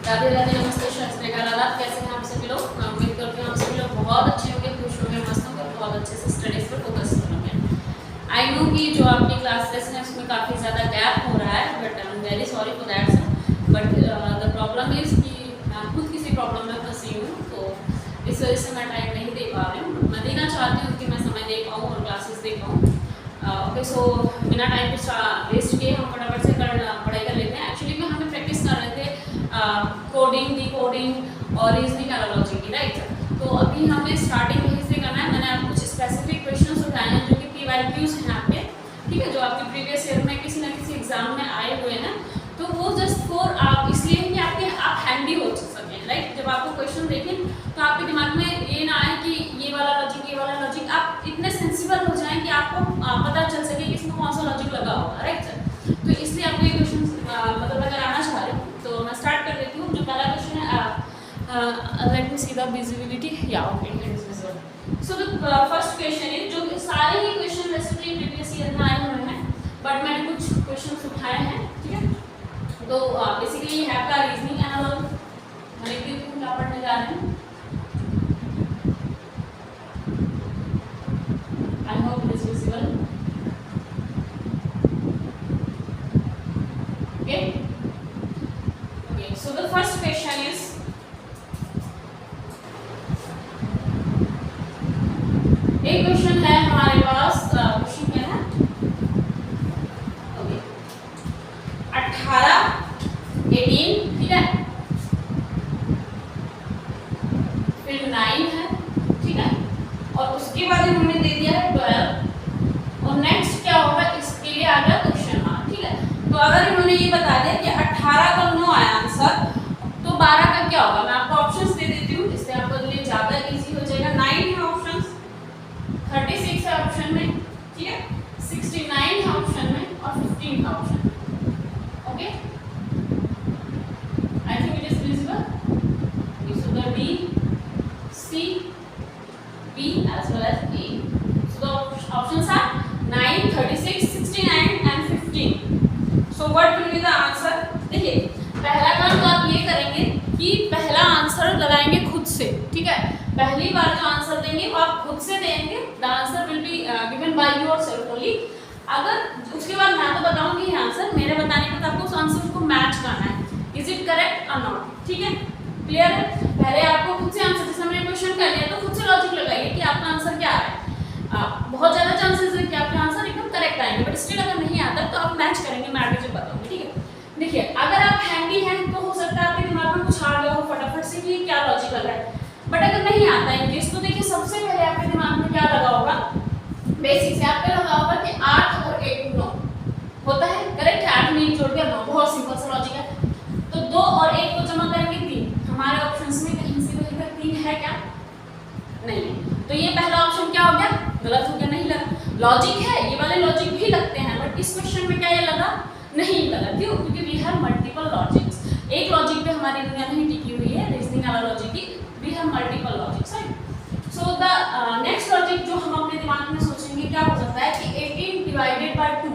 राधे राधे, नमस्ते, शस्त्र आदाब। कैसे हैं आप सभी लोग? मैं उम्मीद करती हूँ आप सभी लोग बहुत अच्छे होंगे, खुश होंगे, मस्त होंगे, बहुत अच्छे से स्टडीज पर फोकस करोगे। आई नो कि जो आपकी क्लास टेस्ट है उसमें काफ़ी ज़्यादा गैप हो रहा है, but I am very sorry for that sir. But the problem is कि मैं खुद किसी प्रॉब्लम में फंसी हूँ, तो इस वजह से मैं टाइम नहीं दे पा रही हूँ। मैं देना चाहती हूँ कि मैं समय दे पाऊँ और क्लासेस दे पाऊँ। ओके, सो बिना टाइम वेस्ट किए हम फटाफट से पढ़ाई कर लेते हैं। एक्चुअली में हमें प्रैक्टिस कर रहे थे कोडिंग, डिकोडिंग और रीजनिंग एनालॉजी की, राइट। तो अभी हमें स्टार्टिंग में से करना है। मैंने आपको कुछ स्पेसिफिक क्वेश्चंस उठाए हैं जो कि PYQs हैं आपके, ठीक है, जो आपके प्रीवियस ईयर में किसी ना किसी एग्जाम में आए हुए हैं। तो वो जस्ट फॉर आप इसलिए कि आप हैंडी हो सकें, राइट। जब आपको क्वेश्चन देखें तो आपके दिमाग में ये ना आए कि ये वाला लॉजिक, आप इतने सेंसिबल हो जाएं कि आपको पता चल सके कि इसमें कौन सा लॉजिक लगा होगा, राइट सर। तो इसलिए आपको ये क्वेश्चन मतलब अगर आना चाह रहे हो तो मैं स्टार्ट कर देती हूँ। जो पहला क्वेश्चन है, let me see the visibility, या okay, it is visible. So the first question है, जो सारे ही क्वेश्चन बेसिकली प्रीवियस ईयर में आए हुए हैं, बट मैंने कुछ क्वेश्चन उठाए हैं, ठीक है। तो बेसिकली है आपका रीजनिंग एनालॉजी। मैं लिख देती हूँ क्या पढ़ने जा रहे हैं। I hope it is visible. Okay. Okay. So the first question is, एक क्वेश्चन है हमारे पास। क्वेश्चन क्या है? ओके, 18, 18, ठीक है, फिर 9 है, ठीक है, और उसके बाद इन्होंने दे दिया है 12, और नेक्स्ट क्या होगा इसके लिए आ गया क्वेश्चन मार्क, ठीक है। तो अगर इन्होंने ये बता दिया कि 18 का 9 आया आंसर, तो 12 का क्या होगा? मैं आपको ऑप्शंस दे देती हूँ, इससे आपके लिए ज़्यादा इजी हो जाएगा। 9 है ऑप्शंस, 36 है ऑप्शन में, ठीक है, 69 है ऑप्शन में, और 15 है ऑप्शन में। Okay, I think it is visible. So the D, C, B as well as A. So the options are 9, 36, 69 and 15. So what will be the answer? देखिए, पहला काम तो आप ये करेंगे कि पहला आंसर लगाएंगे खुद से, ठीक है। पहली बार जो आंसर देंगे वो आप खुद से देंगे। The answer will be given by yourself only. अगर उसके बाद मैं तो बताऊंगी ये आंसर, मेरे बताने पर आपको उस आंसर को मैच करना है, इज इट करेक्ट और नॉट, ठीक है। क्लियर है? पहले आपको खुद से आंसर, जैसे हमने क्वेश्चन कर लिया तो खुद से लॉजिक लगाइए कि आपका आंसर क्या आ रहा है। बहुत ज़्यादा चांसेस है कि आपके आंसर एकदम करेक्ट आएंगे, बट स्टिल अगर नहीं आता तो आप मैच करेंगे, मैं आगे जो बताऊंगी, ठीक है। देखिए, अगर आप हैंडी हैं तो हो सकता है आपके दिमाग में कुछ आ गया हो फटाफट से कि क्या लॉजिक लग रहा है, बट अगर नहीं आता है इंग्लिश, तो देखिए सबसे पहले आपके दिमाग में क्या लगा होगा, बेसिक से आपका लगा होगा कि 8 और 1 9 होता है, करेक्ट है। 8 में 1 जोड़ के 9, बहुत सिंपल सा लॉजिक है। तो 2 और 1 को जमा करेंगे 3। हमारे ऑप्शंस में कहीं से भी 3 है क्या? नहीं है। तो ये पहला ऑप्शन क्या हो गया? गलत हो गया, नहीं लगा। लॉजिक है, ये वाले लॉजिक भी लगते हैं, बट इस क्वेश्चन में क्या ये लगा? नहीं लगा। क्यों? क्योंकि वी हैव मल्टीपल लॉजिक्स। एक लॉजिक पे हमारी दुनिया नहीं टिकी हुई है, रीजनिंग एनालॉजी की। We have multiple logics, right. So the next logic जो हम अपने दिमाग में सोचेंगे क्या हो सकता है कि 18 divided by 2,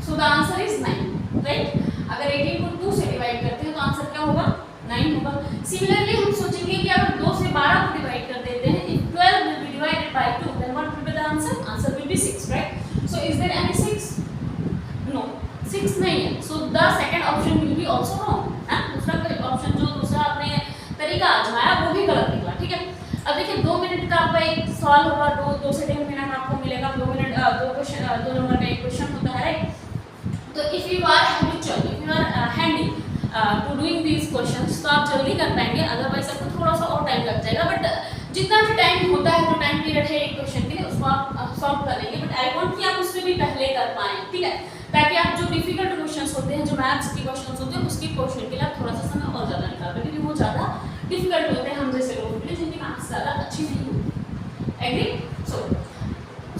so the answer is 9, right. अगर 18 को 2 से डिवाइड करते हैं तो आंसर क्या होगा? 9 होगा। सिमिलरली हम सोचेंगे कि अगर 2 से 12 को डिवाइड कर देते हैं, if 12 will be divided by 2, then what will be the answer? Answer will be 6, right? So is there any 6? No, 6 नहीं है। So the second option will be also wrong. दूसरा ऑप्शन, जो दूसरा आपने तरीका आजमाया वो भी गलत निकला, ठीक है। अब देखिए, 2 मिनट का आपका एक सवाल होगा, 2 से 3 मिनट आपको मिलेगा। 2 मिनट 2 नंबर का एक क्वेश्चन होता है, राइट। तो if you are habitual, if you are handy to doing these questions, तो आप जल्दी कर पाएंगे। अदरवाइज आपको थोड़ा सा और टाइम लग जाएगा, बट जितना भी टाइम होता है, जो टाइम पीरियड है एक क्वेश्चन के लिए, उसको आप सॉल्व करेंगे। बट आई वांट कि आप उससे भी पहले कर पाएं, ठीक है, ताकि आप जो डिफिकल्ट क्वेश्चंस होते हैं, जो मैथ्स के क्वेश्चंस होते हैं, उसकी क्वेश्चन के लिए आप थोड़ा सा समय और ज़्यादा निकाल पाएंगे, क्योंकि वो ज़्यादा डिफिकल्ट होते हैं हम जैसे लोगों के लिए जिनकी मैथ्स ज़्यादा अच्छी नहीं होती। एग्री?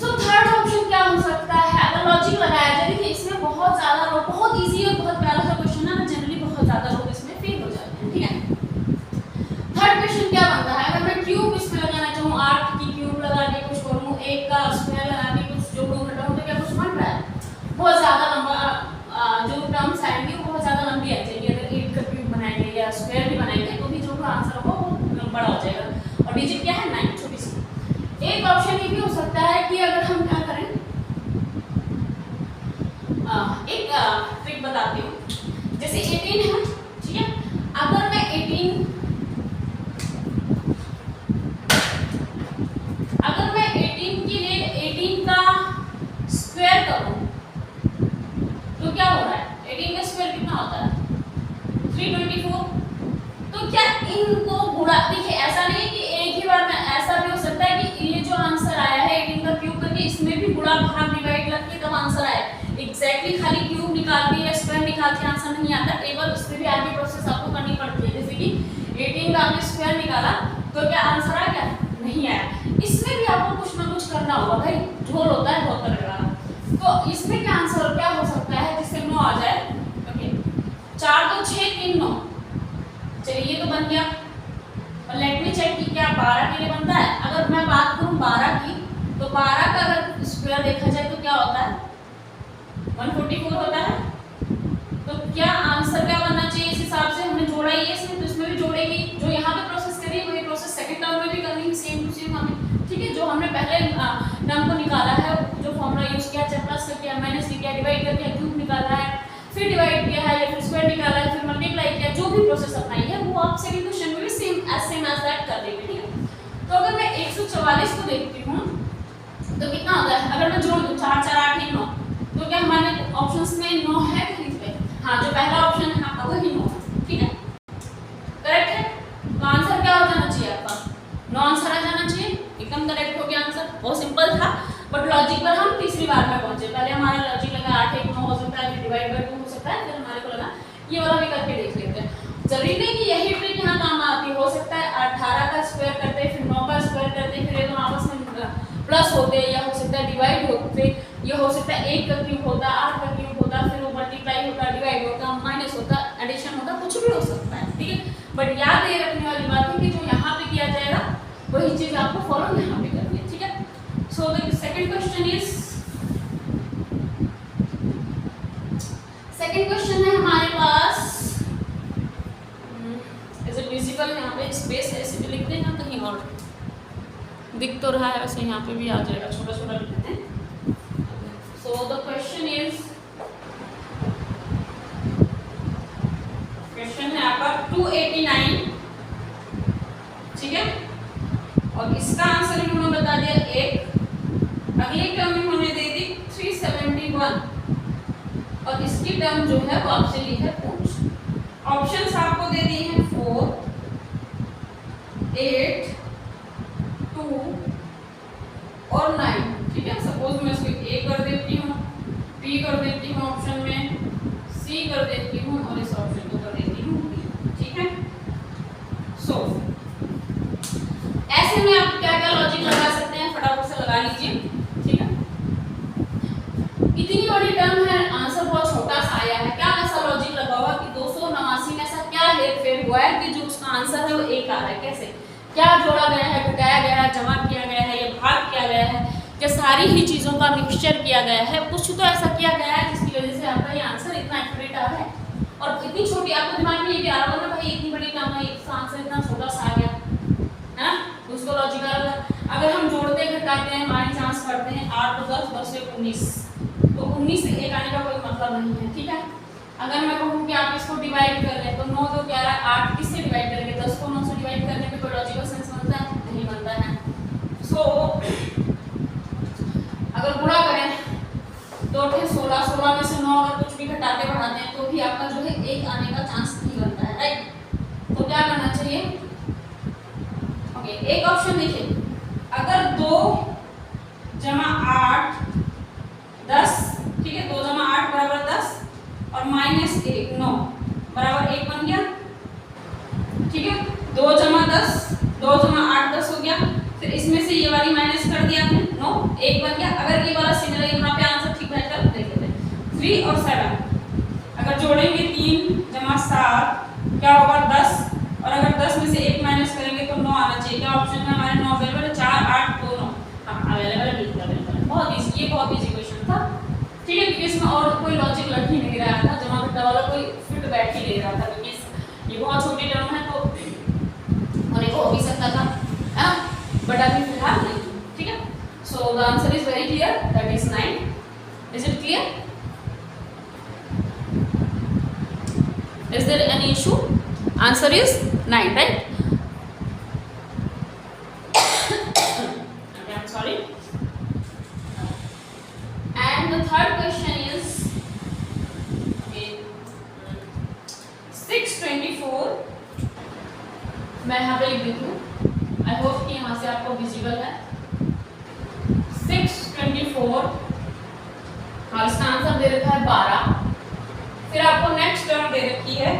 सो थर्ड ऑप्शन क्या हो सकता है? अगर लॉजिक लगाया जाए, देखिए इसमें बहुत ज़्यादा लोग, बहुत ईजी और बहुत प्यारा सा क्वेश्चन है, जनरली बहुत ज़्यादा लोग इसमें फेल हो जाते हैं, ठीक है। थर्ड क्वेश्चन क्या बनता है? अगर मैं क्यूब इसमें लगाना चाहूँ, 8 की क्यूब लगा के कुछ करूँ, 1 का स्क्वायर लगा के कुछ जोड़ूँ घटाऊँ, तो क्या कुछ बन रहा है? बहुत ज़्यादा लंबा जो टर्म्स आएंगी वो बहुत ज़्यादा लंबी आ जाएगी। अगर 8 का क्यूब बनाएंगे या एक ट्रिक बताती हूँ। जैसे 18 है, ठीक है, अगर मैं 18 के लिए 18 का स्क्वायर करूँ तो क्या हो रहा है? 18 का स्क्वायर कितना होता है? 324। तो क्या इनको गुणा, देखिए ऐसा नहीं है कि एक ही बार में, ऐसा भी हो सकता है कि ये जो आंसर आया है 18 का क्यूब करके इसमें भी गुणा भाग डिवाइड करके तब आंसर आया। एग्जैक्टली खाली क्यूब निकाल के या स्क्वायर निकाल के आंसर नहीं आता, एक बार उसमें भी आगे प्रोसेस आपको करनी पड़ती है। जैसे कि 18 का आपने स्क्वायर निकाला तो क्या आंसर आ गया? नहीं आया। इसमें भी आपको कुछ ना कुछ करना होगा भाई, झोल होता है बहुत तरह का। तो इसमें क्या आंसर क्या हो सकता है जिससे 9 आ जाए? ओके, 4 2 6 3 9, चलिए ये तो बन गया। और लेट मी चेक कि क्या 12 के लिए बनता है। अगर मैं बात करूं 12 की, तो 12 का अगर स्क्वायर देखा जाए तो क्या होता है? 144 होता है। तो क्या आंसर क्या बनना चाहिए? इस हिसाब से हमने जोड़ा ही है इसमें, तो इसमें भी जोड़ेगी। जो यहाँ पे प्रोसेस करी वही प्रोसेस सेकंड टर्म में भी करनी है, सेम टू सेम हमें, ठीक है। जो हमने पहले टर्म को निकाला है, जो फॉर्मूला यूज किया, चाहे प्लस किया, माइनस किया, डिवाइड करके क्यूब निकाला है, फिर डिवाइड किया है या फिर स्क्वायर निकाला है, फिर मल्टीप्लाई किया, जो भी प्रोसेस अपनाई है वो आप सेकंड क्वेश्चन में भी सेम एज दैट कर देंगे, ठीक है। तो अगर मैं 144 को देखती हूँ तो कितना होता है? अगर मैं जोड़ दूं 4 4 8 9, तो क्या हमारे ऑप्शंस में 9 है कहीं पे? हाँ, जो पहला ऑप्शन है आपका वही 9 है, ठीक है, करेक्ट है। तो आंसर क्या हो जाना चाहिए आपका? 9 आंसर आ जाना चाहिए, एकदम करेक्ट हो गया आंसर। बहुत सिंपल था, बट लॉजिक पर हम तीसरी बार में पहुंचे। पहले हमारा लॉजिक लगा 8 1 9 हो सकता है, फिर डिवाइड बाय 2 हो सकता है, फिर हमारे को लगा ये वाला भी करके देख लेते हैं। जरूरी नहीं कि यही ट्रिक यहाँ काम आती हो सकता है 18 का स्क्वायर करते, फिर 9 का स्क्वायर करते, फिर ये दोनों आपस में प्लस होते, या हो सकता है डिवाइड होते, ये हो सकता है 1 का क्यूब होता, 8 का क्यूब होता, फिर वो मल्टीप्लाई होता, डिवाइड होता, माइनस होता, एडिशन होता, कुछ भी हो सकता है, ठीक है। बट याद ये रखने वाली बात है कि जो यहाँ पे किया जाएगा वही चीज आपको फॉलो यहाँ पे करनी है, ठीक है। So the second question is, second question है हमारे पास, इज इट विजिबल? यहाँ पे स्पेस है, इसे लिख देना कहीं और, दिख तो रहा है वैसे, यहाँ पे भी आ जाएगा, छोटा छोटा लिख देते हैं। So the question is, question है आपका 289, ठीक है, और इसका आंसर इन्होंने बता दिया 1, अगली टर्म इन्होंने दे दी 371, और इसकी टर्म जो है वो आपसे ली है 5। ऑप्शंस आपको दे दिए हैं 4 8 2 और 9, ठीक है। सपोज मैं इसको ए कर देती हूँ, बी कर देती हूँ ऑप्शन में, सी कर देती हूँ, और इस ऑप्शन को कर देती हूँ बी, ठीक है। सो ऐसे में आप क्या क्या लॉजिक लगा सकते हैं, फटाफट से लगा लीजिए, ठीक है। इतनी बड़ी टर्म है, आंसर बहुत छोटा सा आया है, क्या ऐसा लॉजिक लगा हुआ कि 289 में ऐसा क्या हेरफेर हुआ है कि जो उसका आंसर है वो 1 आ रहा है? कैसे, क्या जोड़ा गया है, घटाया गया है, जमा किया गया है, या भाग किया गया है, क्या सारी ही चीज़ों का मिक्सचर किया गया है? कुछ तो ऐसा किया गया है जिसकी वजह से आपका ये आंसर इतना एक्यूरेट आ रहा है। और इतनी छोटी, आपको दिमाग में ये भी आ रहा होगा भाई इतनी बड़ी टर्म है, इसका आंसर इतना छोटा सा आ गया है ना, उसको लॉजिकल। अगर हम जोड़ते घटाते हैं, बाई चांस करते हैं, 8 तो 10 10 से 19, तो 19 से 1 आने का कोई मतलब नहीं है, ठीक है। अगर मैं कहूँ कि आप इसको डिवाइड कर रहे हैं तो 9 2 11 8 किससे डिवाइड करेंगे? 10 को 9 से डिवाइड करने में कोई लॉजिकल सेंस बनता है? नहीं बनता है। सो अगर गुणा करें तो 16 16 में से 9 अगर कुछ भी घटाते बढ़ाते हैं तो भी आपका जो है 1 आने का चांस नहीं बनता है, राइट। तो क्या करना चाहिए? ओके, एक ऑप्शन देखिए, अगर 2 जमा 8 10, ठीक है, 2 जमा 8 बराबर 10 और माइनस 1 9 बराबर 1 बन गया, ठीक है। 2 जमा 10, 2 जमा 8 10 हो गया, फिर इसमें से ये वाली माइनस कर दिया आपने, 9 1 बन गया। अगर ये वाला सिमिलर यहाँ पे आंसर ठीक बैठा तो देख लेते हैं 3 और 7, अगर जोड़ेंगे 3 जमा 7 क्या होगा 10, और अगर 10 में से 1 माइनस करेंगे तो 9 आना चाहिए। क्या ऑप्शन में हमारे 9 अवेलेबल है? 4 8 2 9, हाँ अवेलेबल है। बहुत इजी, ये बहुत इजी क्वेश्चन था, ठीक है, क्योंकि इसमें और कोई लॉजिक लग ही नहीं रहा था, जमा घटा वाला कोई फिट बैठ ही नहीं रहा था, क्योंकि ये बहुत छोटी टर्म है तो होने को हो भी सकता था, है ना, बट अभी फिलहाल नहीं, ठीक है। So the answer is very clear, that is 9। Is it clear? Is there any issue? Answer is 9, right? Okay, I'm sorry. And the third question is 624. मैं यहाँ पे लिख देती हूँ. आई होप कि यहाँ से आपको विजिबल है. 624 और इसका आंसर दे रखा है 12. फिर आपको नेक्स्ट टर्म दे रखी है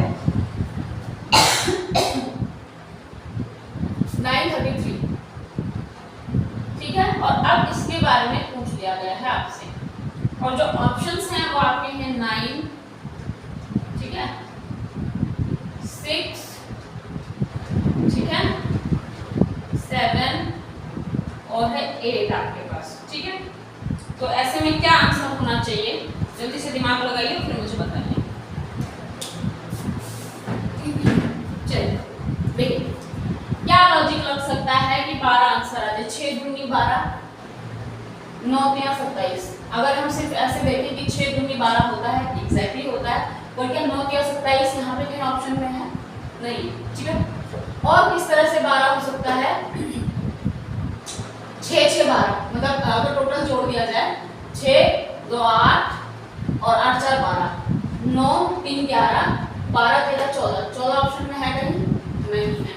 933. ठीक है, और अब इसके बारे में पूछ लिया गया है आपसे, और जो ऑप्शंस हैं वो आपके हैं 9, ठीक है, 6, ठीक है, 7 और है 8 आपके पास. ठीक है, तो ऐसे में क्या आंसर होना चाहिए? जल्दी से दिमाग लगाइए फिर मुझे बताइए. चलिए देखिए क्या लॉजिक लग सकता है कि 12 आंसर आ जाए. 6 दूनी 12, 9 या 27. अगर हम सिर्फ ऐसे देखें कि 6 दूनी 12 होता है, एग्जैक्टली होता है, और क्या 9 या 27 यहाँ पे कहीं ऑप्शन में है? नहीं. ठीक है, और किस तरह से 12 हो सकता है? 6 6 12, मतलब अगर टोटल जोड़ दिया जाए 6 2 8 और 8 4 12, 9 3 11, 12 13 14. 14 ऑप्शन में है कहीं? नहीं है.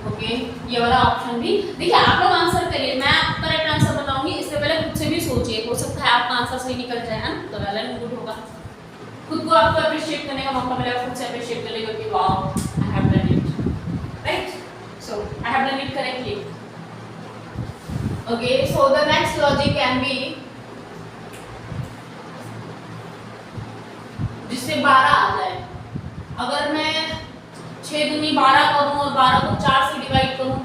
ओके, ये वाला ऑप्शन भी देखिए. आप लोग आंसर करिए, मैं करेक्ट आंसर बताऊंगी. इससे पहले खुद से भी सोचिए, हो सकता है आपका आंसर सही निकल जाए, है ना, तो वेल एंड गुड होगा. खुद को आपको अप्रिशिएट करने का मौका मिलेगा, खुद से अप्रिशिएट कर लेगा कि wow I have done it, right. So I have done it correctly. Okay, so the next logic can be जिससे 12 आ जाए. अगर मैं 6 दूनी 12 करूं और 12 को 4 से डिवाइड करूं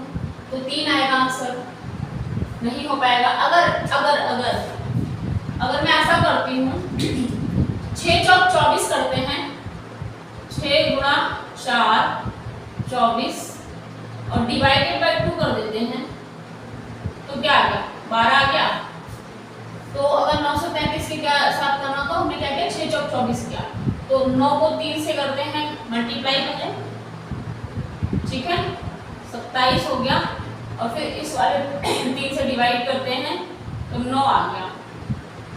तो 3 आएगा आंसर. नहीं हो पाएगा. अगर अगर अगर अगर मैं ऐसा करती हूँ 6 चौक 24 करते हैं, 6 गुणा 4 24 और डिवाइडेड बाय 2 कर देते हैं, तो क्या आ गया? 12 आ गया. तो अगर 933 के क्या साथ करना, तो हमने क्या किया? 6 चौक 24 किया, तो 9 को 3 से करते हैं मल्टीप्लाई करें, ठीक है, 27 हो गया. और फिर इस वाले 3 से डिवाइड करते हैं तो 9 आ गया.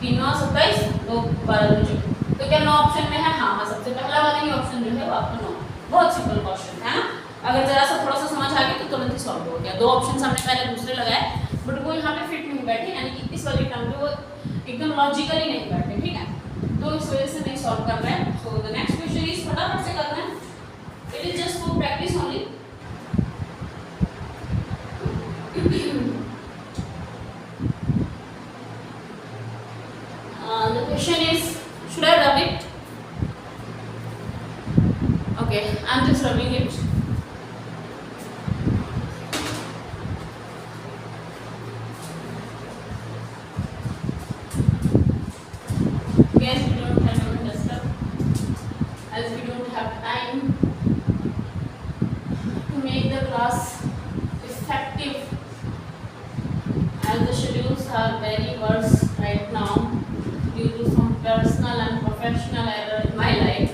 3 9 27 2 12 2. तो क्या 9 ऑप्शन में है? हाँ, सबसे पहला वाला ही ऑप्शन जो है वो आपका 9. बहुत सिंपल क्वेश्चन है ना. अगर जरा सा थोड़ा सा समझ आ गया तो तुरंत ही सॉल्व हो गया. 2 ऑप्शन हमने पहले दूसरे लगाए, बट वो यहाँ पे फिट नहीं बैठे, यानी कि इस वाली टर्म पे वो एकदम लॉजिकली नहीं बैठे. ठीक है, तो इस वजह से नहीं सॉल्व कर रहे हैं. सो द नेक्स्ट क्वेश्चन इज फटाफट से करना है. It is just for practice only. The question is, should I rub it? Okay, I'm just rubbing it. Guys, we don't have no duster, as we don't have time to make the class effective, as the schedules are very worse right now due to some personal and professional error in my life.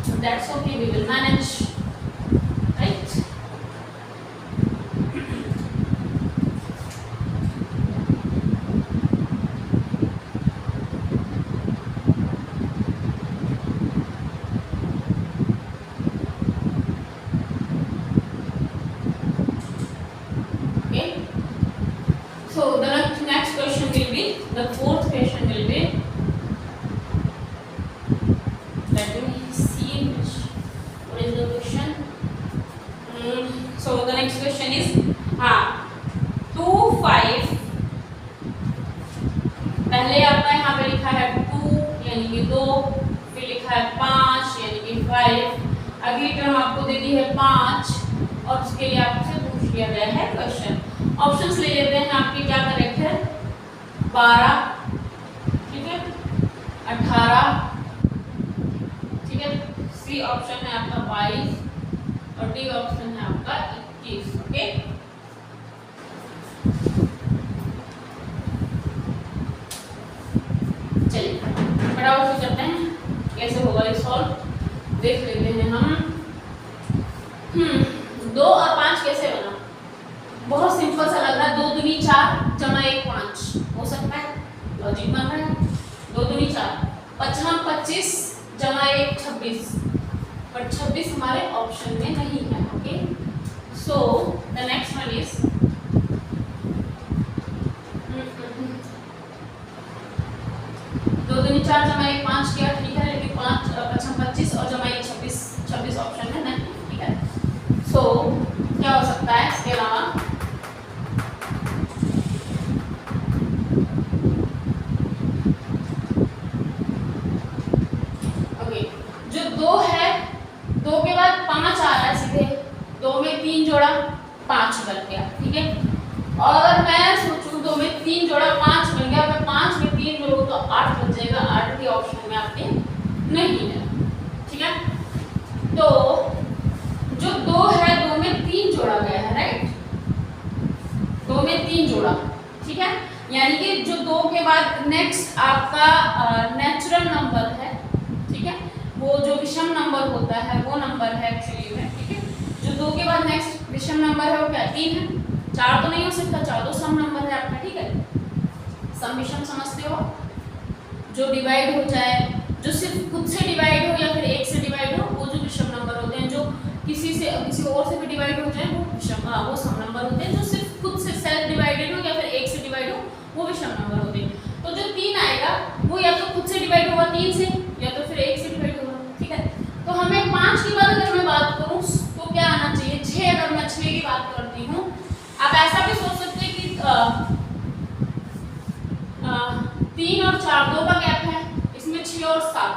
So that's okay, we will manage, right? Okay. So the next question will be, the fourth question will be, let me see what is the question. So the next question is 2 5. पहले आपका यहाँ पे लिखा है 2 यानी कि 2, फिर लिखा है 5 यानी कि 5. अगली टर्म आपको दे दी है 5 और उसके लिए आपसे पूछ लिया गया है क्वेश्चन. ऑप्शंस ले लेते हैं आपके, क्या करेक्ट है? 12, ठीक है, 18, ठीक है, सी ऑप्शन है आपका 22 और डी ऑप्शन है आपका 21. ओके, चलिए फटाफट से करते हैं कैसे होगा ये सॉल्व, देख लेते हैं हम। 2 और 5 कैसे बना, बहुत सिंपल सा लग रहा है। 2 दूनी 4 जमा 1 5 हो सकता है, लॉजिक बन रहा है। 2 दूनी 4, 25 जमा 1 26, बट 26 हमारे ऑप्शन में नहीं है। Okay, so the next one is 2 दूनी 4 जमा 1 5 किया, ठीक है, लेकिन 5 25 और जमा 1 26 ऑप्शन में नहीं, ठीक है। सो क्या हो सकता है इसके अलावा, ओके, जो 2 है, 2 के बाद 5 आ रहा है सीधे, 2 में 3 जोड़ा 5 बन गया, ठीक है। और अगर मैं सोचूं 2 में 3 जोड़ा 5 बन गया, मैं 5 में 3 जोड़ूं तो 8 बन जाएगा। 8 के ऑप्शन में आपके नहीं है, ठीक है। तो जो 2 है, 2 में 3 जोड़ा गया है, राइट, 2 में 3 जोड़ा, ठीक है। यानी कि जो 2 के बाद नेक्स्ट आपका नेचुरल नंबर है, ठीक है, वो जो विषम नंबर होता है वो नंबर है एक्चुअली में, ठीक है। जो 2 के बाद नेक्स्ट विषम नंबर है वो क्या, 3 है। 4 तो नहीं हो सकता, 4 तो सम नंबर है आपका, ठीक है। सम विषम समझते हो, जो डिवाइड हो जाए, जो सिर्फ खुद से डिवाइड हो या फिर 1 से डिवाइड हो, वो जो विषम नंबर होते हैं। जो किसी और से भी डिवाइड हो जाए वो विषम, वो सम नंबर होते हैं। जो सिर्फ खुद से सेल्फ डिवाइडेड हो या फिर 1 से डिवाइड हो, वो विषम नंबर होते हैं। तो जो 3 आएगा वो या तो खुद से डिवाइड होगा 3 से, या तो फिर 1 से डिवाइड होगा, ठीक है। तो हमें 5 की बात अगर मैं बात करूं तो क्या आना चाहिए, 6। अगर मैं 6 की बात करती हूँ, आप ऐसा भी सोच सकते हैं कि 3 और 4 2 का गैप है, इसमें 6 और 7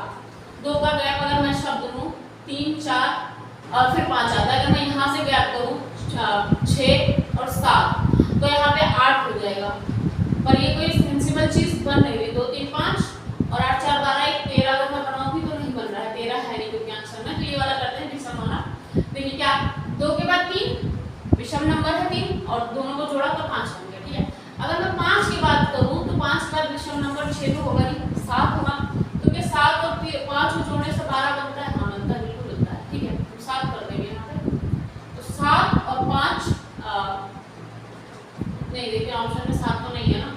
2 का गैप अगर मैं शब्द लूँ 3 4 और फिर 5 आता है। अगर मैं यहाँ से गैप करूँ 6 और 7 तो यहाँ पे 8 हो जाएगा, पर ये कोई सेंसिबल चीज बन नहीं रही। 2 3 5 और 8 4 12 1 13 अगर मैं बनाऊंगी तो नहीं बन रहा है, 13 है नहीं क्योंकि आंसर में। तो ये वाला करते हैं विषम वाला। देखिए क्या, 2 के बाद 3 विषम नंबर है 3 और दोनों को जोड़ा तो 5 बन गया, ठीक है। अगर मैं 5 की बात करूं तो 5 के बाद विषम नंबर 6 तो होगा नहीं, 7 होगा, क्योंकि 7 और 5 को जोड़ने से 12 बनता है। हाँ बनता है, बिल्कुल बनता है, ठीक है। तो 7 कर देंगे यहाँ पे, तो 7 और 5 नहीं, देखिए ऑप्शन में 7 तो नहीं है ना।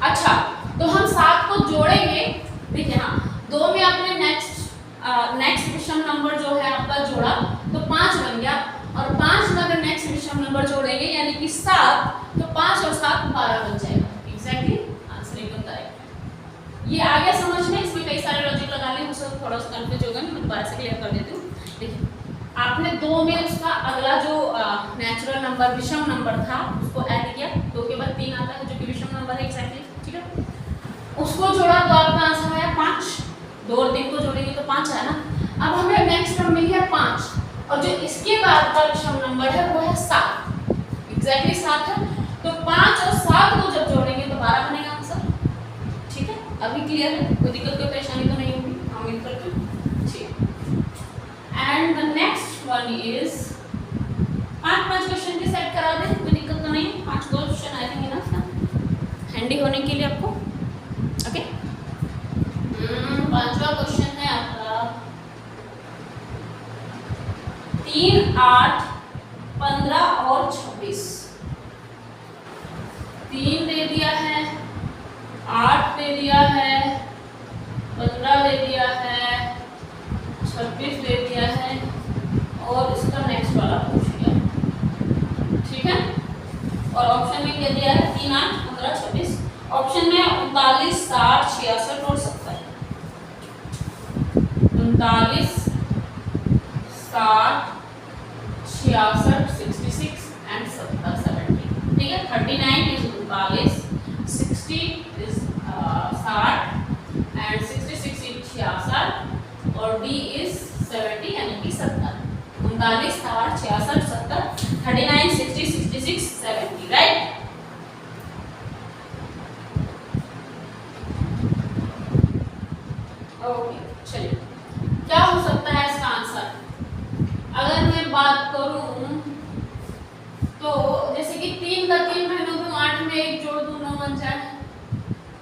अच्छा, तो हम 7 को जोड़ेंगे। देखिए हाँ, 2 में आपने नेक्स्ट विषम नंबर जो है आपका जोड़ा तो 5 बन गया, और 5 में अगर नेक्स्ट विषम नंबर जोड़ेंगे यानी कि 7, तो 5 और 7 12 बन जाएगा। एग्जैक्टली आंसर एकदम करेक्ट। ये आ गया समझ में, इसमें कई सारे लॉजिक लगा लें, उससे थोड़ा सा कंफ्यूज होगा, मैं दोबारा से क्लियर कर देती हूँ। देखिए आपने 2 में उसका अगला जो नेचुरल नंबर विषम नंबर था उसको ऐड किया, 2 के बाद 3 आता है जो कि विषम नंबर है, एग्जैक्टली, ठीक है। उसको जोड़ा तो आपका आंसर आया 5, 2 और 3 को जोड़ेंगे तो 5 आया ना। अब हमें नेक्स्ट टर्म मिल गया 5, और जो इसके बाद का विषम नंबर है वो है 7, एग्जैक्टली 7 है। तो 5 और 7 को जब जोड़ेंगे तो 12 बनेगा आंसर, ठीक है। अभी क्लियर है, कोई दिक्कत कोई परेशानी तो नहीं होगी, उम्मीद करती हूँ, ठीक है। And the next one is 5 question की सेट करा दें, कोई दिक्कत तो नहीं। 5 क्वेश्चन आई थिंक इनफ है हैंडी होने के लिए आपको, ओके। 5वां क्वेश्चन है आपका 3 8 15 और 26। 3 दे दिया है, 8 दे दिया है, 15 दे दिया है, 26 दे दिया है, और इसका नेक्स्ट वाला पूछ लिया, ठीक है। और ऑप्शन में क्या दिया है, 3 8 15 26। ऑप्शन में 39 60 66 और 70। 39 60 66 66 एंड 70, ठीक है। 39 इज 39, 60 इज 60 एंड 66 इज 66 और डी इज 70 यानी कि 70। 39 60 66 70, 39 60 66 70, राइट। ओके, चलिए क्या हो सकता है इसका आंसर। अगर मैं बात करूं तो जैसे कि 3 का 3 महीनों में 8 में एक जोड़ दूं 9 बन जाए,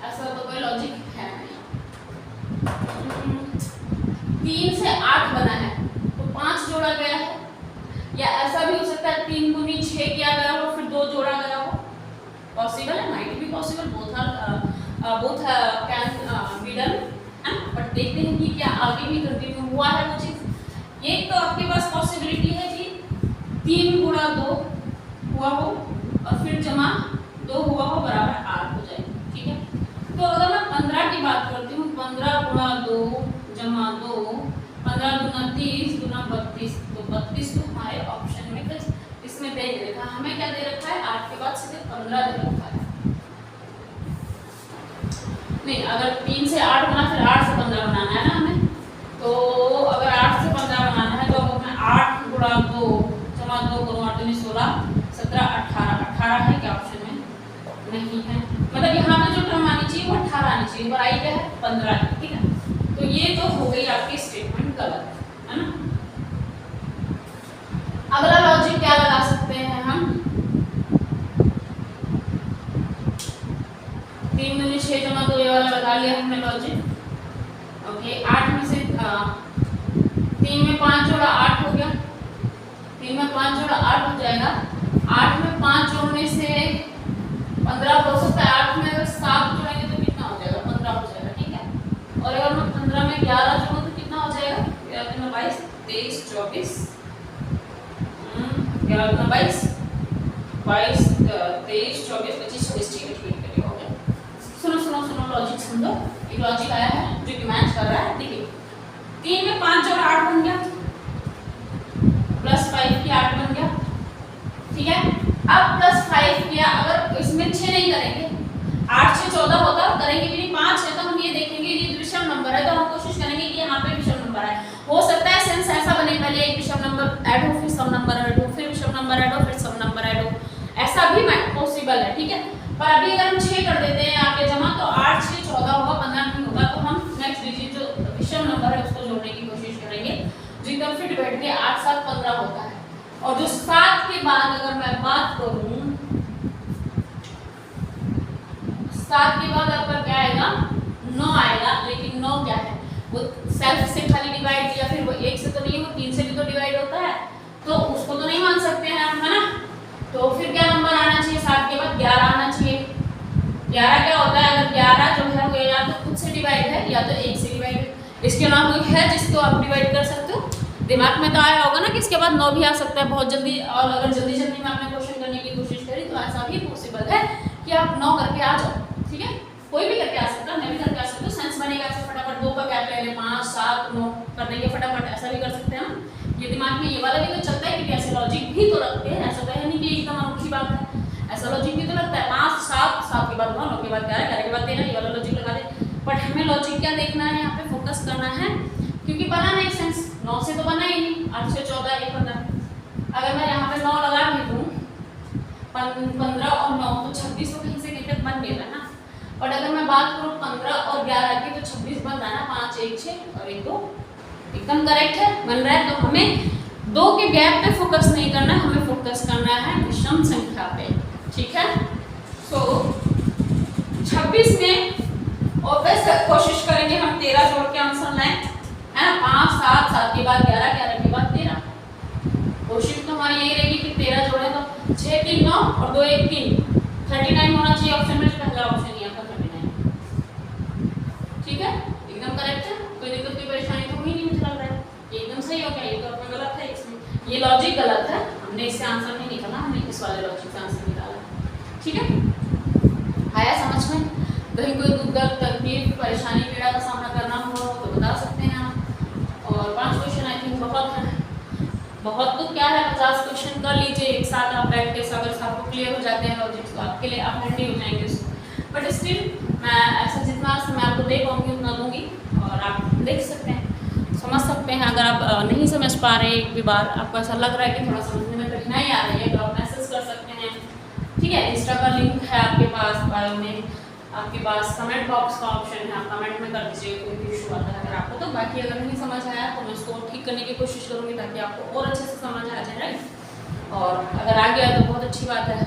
ऐसा तो कोई लॉजिक है नहीं। 3 से 8 बना है तो 5 जोड़ा गया है, या ऐसा भी हो सकता है 3 गुनी 6 किया गया हो फिर 2 जोड़ा गया हो। पॉसिबल है, might be possible, both can be done, but देखते हैं कि क्या आगे भी कंटिन्यू हुआ है वो चीज। ये तो आपके पास पॉसिबिलिटी है कि 3 गुणा 2 हुआ हो और फिर जमा 2 हुआ हो बराबर 8 हो जाए, ठीक है। तो अगर मैं 15 की बात करती हूँ, 15 गुणा 2 जमा 2, 15 गुना 30 गुना 32, तो 32 तो हमारे ऑप्शन में इसमें दे रखा है। हमें क्या दे रखा है, 8 के बाद सीधे 15 दे रखा है। नहीं, अगर 3 से 8 बना फिर 8 से 15 बनाना है ना हमें, तो अगर 8 से 15 बनाना है तो अब मैं 8 गुणा 2 जमा 2 करूँ, 8 दूनी 16, 17, 18, 18 है क्या ऑप्शन में? नहीं है, मतलब यहाँ पे जो टर्म आनी चाहिए वो 18 आनी चाहिए, पर आई क्या है 15 है, ठीक है। तो ये तो हो गई आपकी स्टेटमेंट गलत, है ना। अगला लॉजिक क्या लगा सकते हैं हम, 3 दूनी 6 जमा 2 ये वाला लगा लिया हमने लॉजिक। ओके, 8 में से 3 में 5 जोड़ा 8 हो गया, 3 में 5 जोड़ा 8 हो जाएगा। 8 में 5 जोड़ने से 15 हो सकता है, 8 में अगर 7 जोड़ेंगे तो कितना हो जाएगा, 15 हो जाएगा, ठीक है। और अगर मैं 15 में 11 जोड़ूं तो कितना हो जाएगा, 22, 23, 24, 11 गुना 22, 22, 23, 24, 25, 26, ठीक है, हो गया। सुनो लॉजिक समझो, एक लॉजिक आया है जो कि मैच कर रहा है। देखिए 3 में 5 जोड़ा 8 बन गया, प्लस 5 किया 8 बन गया, ठीक है। अब प्लस 5 किया, अगर इसमें 6 नहीं करेंगे, 8 से 14 होता, करेंगे भी नहीं, 5 है तो हम ये देखेंगे ये विषम नंबर है, तो हम कोशिश करेंगे कि यहाँ पे विषम नंबर है। हो सकता है सेंस ऐसा बने, पहले एक विषम नंबर ऐड हो, फिर सम नंबर ऐड हो, फिर विषम नंबर ऐड हो, फिर सम नंबर ऐड हो, ऐसा भी पॉसिबल है, ठीक है। पर अभी अगर हम 6 कर देते हैं यहाँ पे जमा, तो 8 से 14 होगा, 15 नहीं होगा, तो हम नेक्स्ट डिजिट जो विषम नंबर है उसको जोड़ने की कोशिश करेंगे, जो एकदम फिट बैठ के 8 7 15 होता है। और जो 7 के बाद अगर मैं बात करूं, 7 के बाद आपका क्या आएगा, 9 आएगा, लेकिन 9 क्या है, वो सेल्फ से खाली डिवाइड, या फिर वो 1 से तो नहीं, वो 3 से भी तो डिवाइड होता है, तो उसको तो नहीं मान सकते हैं आप, है ना। तो फिर क्या नंबर आना चाहिए, 7 के बाद 11 आना चाहिए। 11 क्या होता है, अगर 11 जो है वो या तो खुद से डिवाइड है या तो 1 से डिवाइड है, इसके अलावा कोई है जिसको आप डिवाइड कर सकते हो। दिमाग में तो आया होगा ना कि इसके बाद 9 भी आ सकता है बहुत जल्दी, और अगर जल्दी जल्दी में आपने क्वेश्चन करने की कोशिश करी तो ऐसा भी पॉसिबल है कि आप 9 करके आ जाओ, ठीक है। कोई भी करके आ सकता है, मैं भी करके आ सकती हूँ, सेंस बनेगा ऐसे फटाफट 2 का क्या ले लें, 5 7 9 कर देंगे फटाफट, ऐसा भी कर सकते हैं ना। ये दिमाग में ये वाला भी तो चलता है कि ऐसे लॉजिक भी तो रखते हैं, ऐसा तो है नहीं कि एकदम अनोखी बात है, ऐसा लॉजिक भी तो लगता है। 5 7 7 के बाद 9, 9 के बाद 11, 11 के बाद 13, ये वाला लॉजिक लगा दे। बट हमें लॉजिक क्या देखना है, यहाँ पे फोकस करना है, क्योंकि बना नहीं सेंस, 9 से तो बना ही नहीं, 8 से 14 1 15। अगर मैं यहाँ पे 9 लगा भी दूँ, 15 और 9 तो 26 तो कहीं से कहीं तक बन गया ना। और अगर मैं बात करूँ 15 और 11 की, तो 26 बन रहा है ना, 5 1 6 और 1 2, एकदम करेक्ट है, बन रहा है। तो हमें 2 के गैप पे फोकस नहीं करना है, हमें फोकस करना है विषम संख्या पे, ठीक है। सो 26 में ऑब्वियस कोशिश करेंगे हम 13 जोड़ के आंसर लाएं, है ना। 5 7 7 के बाद 11, 11 के बाद 13, कोशिश तो हमारी यही रहेगी कि 13 जोड़े, तो 6 3 9 और 2 1 3, 39 होना चाहिए ऑप्शन में, पहला ऑप्शन ही आपका 39, ठीक है, एकदम करेक्ट है, कोई दिक्कत की परेशानी तो हुई नहीं, मुझे लग रहा है एकदम सही हो गया। ये तो अपना गलत है, इसमें ये लॉजिक गलत है, हमने इससे आंसर नहीं निकाला, हमने इस वाले लॉजिक से आंसर निकाला, ठीक है। आया समझ में? कहीं कोई दुख तकलीफ परेशानी पीड़ा का सामना करना हो तो बता सकते हैं आप। और 5 क्वेश्चन आई थिंक बहुत है, बहुत तो क्या है, 50 क्वेश्चन कर लीजिए एक साथ आप बैठ के, अगर आपको क्लियर हो जाते हैं लॉजिक तो आपके लिए आप हैंडी हो जाएंगे उसको। बट स्टिल मैं ऐसा जितना मैं आपको दे पाऊँगी उतना दूँगी, और आप देख सकते हैं, समझ सकते हैं। अगर आप नहीं समझ पा रहे, एक भी बार आपको ऐसा लग रहा है कि थोड़ा समझने में कठिनाई आ रही है, तो आप मैसेज कर सकते हैं, ठीक है। इंस्टा का लिंक है आपके पास बायो में, आपके पास कमेंट बॉक्स का ऑप्शन है, आप कमेंट में कर दीजिए कोई भी इशू आता है अगर आपको। तो बाकी अगर नहीं समझ आया तो मैं उसको ठीक करने की कोशिश करूँगी ताकि आपको और अच्छे से समझ आ जाए, राइट। और अगर आ गया तो बहुत अच्छी बात है,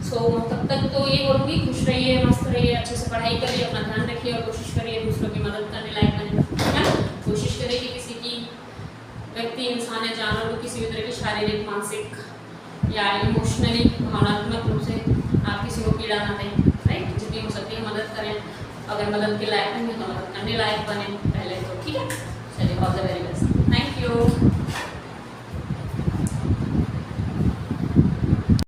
सो तब तक तो ये बोलूँगी, खुश रहिए, मस्त रहिए, अच्छे से पढ़ाई करिए, अपना ध्यान रखिए और कोशिश करिए दूसरों की मदद करने लायक बने, है ना। कोशिश करिए कि किसी की व्यक्ति, इंसान या जानवर को किसी भी तरह की शारीरिक, मानसिक या इमोशनली, भावनात्मक रूप से आप किसी को पीड़ा ना दें, राइट। जितनी हो सकती है मदद करें, अगर मदद के लायक नहीं है तो मदद करने लायक बने पहले तो, ठीक है। चलिए, all the very best, thank you.